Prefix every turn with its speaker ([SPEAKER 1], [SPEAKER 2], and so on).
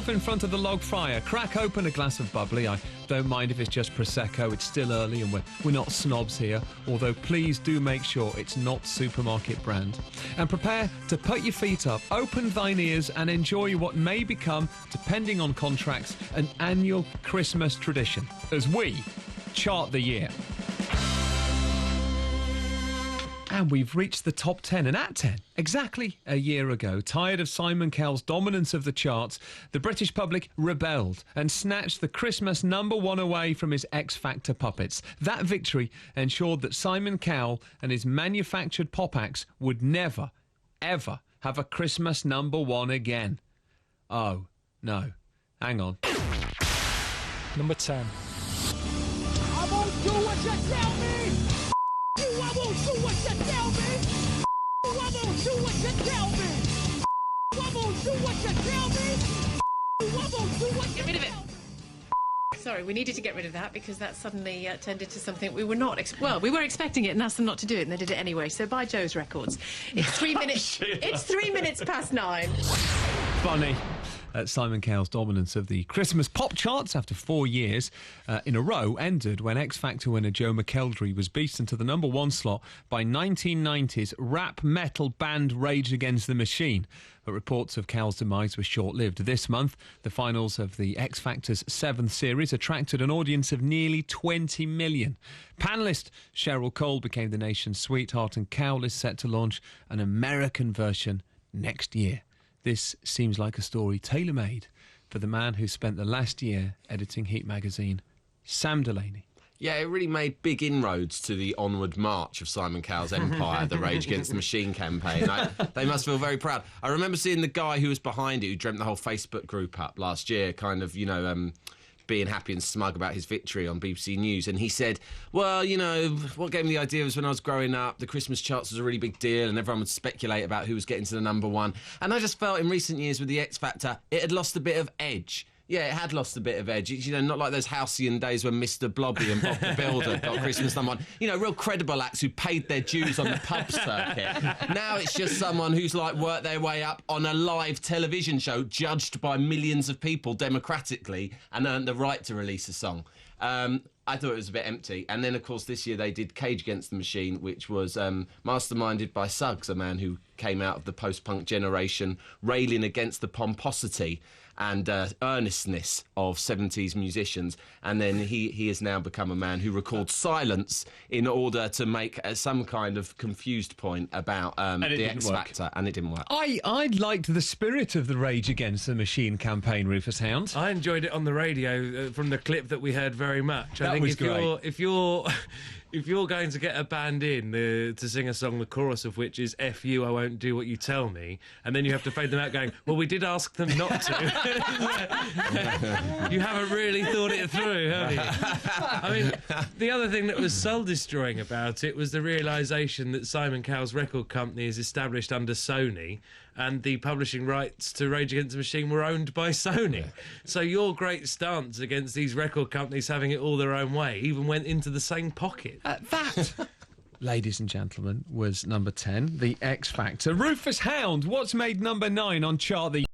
[SPEAKER 1] yourself in front of the log fryer, crack open a glass of bubbly. I don't mind if it's just Prosecco, it's still early and we're not snobs here, although please do make sure it's not supermarket brand. And prepare to put your feet up, open thine ears and enjoy what may become, depending on contracts, an annual Christmas tradition, as we chart the year. And we've reached the top 10, and at 10, exactly a year ago, tired of Simon Cowell's dominance of the charts, the British public rebelled and snatched the Christmas #1 away from his X Factor puppets. That victory ensured that Simon Cowell and his manufactured pop acts would never, ever have a Christmas #1 again. Oh, no. Hang on.
[SPEAKER 2] Number 10.
[SPEAKER 3] I won't do what you tell me! I won't do what you tell me! I won't do what you tell me! I won't do what you tell me! I won't do what you
[SPEAKER 4] Get rid of it. Sorry, we needed to get rid of that because that suddenly turned into something we were not... we were expecting it and asked them not to do it, and they did it anyway. So by Joe's records, it's 3 minutes... It's 3 minutes past 9.
[SPEAKER 1] Funny. Simon Cowell's dominance of the Christmas pop charts after 4 years in a row ended when X Factor winner Joe McElderry was beaten to the #1 slot by 1990s rap metal band Rage Against the Machine. But reports of Cowell's demise were short-lived. This month, the finals of the X Factor's 7th series attracted an audience of nearly 20 million. Panellist Cheryl Cole became the nation's sweetheart, and Cowell is set to launch an American version next year. This seems like a story tailor-made for the man who spent the last year editing Heat magazine, Sam Delaney.
[SPEAKER 5] Yeah, it really made big inroads to the onward march of Simon Cowell's empire, the Rage Against the Machine campaign. They must feel very proud. I remember seeing the guy who was behind it, who dreamt the whole Facebook group up last year, kind of, being happy and smug about his victory on BBC News, and he said, well, what gave me the idea was when I was growing up, the Christmas charts was a really big deal and everyone would speculate about who was getting to the #1, and I just felt in recent years with the X Factor it had lost a bit of edge. Yeah, it had lost a bit of edge. Not like those halcyon days when Mr. Blobby and Bob the Builder got Christmas #1. Real credible acts who paid their dues on the pub circuit. Now it's just someone who's worked their way up on a live television show judged by millions of people democratically and earned the right to release a song. I thought it was a bit empty. And then, of course, this year they did Cage Against the Machine, which was masterminded by Suggs, a man who came out of the post-punk generation, railing against the pomposity and earnestness of 70s musicians. And then he has now become a man who records silence in order to make some kind of confused point about the X Factor. And it didn't work.
[SPEAKER 1] I liked the spirit of the Rage Against the Machine campaign, Rufus Hound.
[SPEAKER 2] I enjoyed it on the radio from the clip that we heard very much. I think
[SPEAKER 1] was great.
[SPEAKER 2] if you're going to get a band in to sing a song, the chorus of which is "F you, I won't do what you tell me," and then you have to fade them out going, "Well, we did ask them not to." You haven't really thought it through, have you? I mean, the other thing that was soul-destroying about it was the realisation that Simon Cowell's record company is established under Sony, and the publishing rights to Rage Against the Machine were owned by Sony. So your great stance against these record companies having it all their own way even went into the same pocket.
[SPEAKER 1] That, ladies and gentlemen, was number 10, the X Factor. Rufus Hound, what's made number 9 on Chart the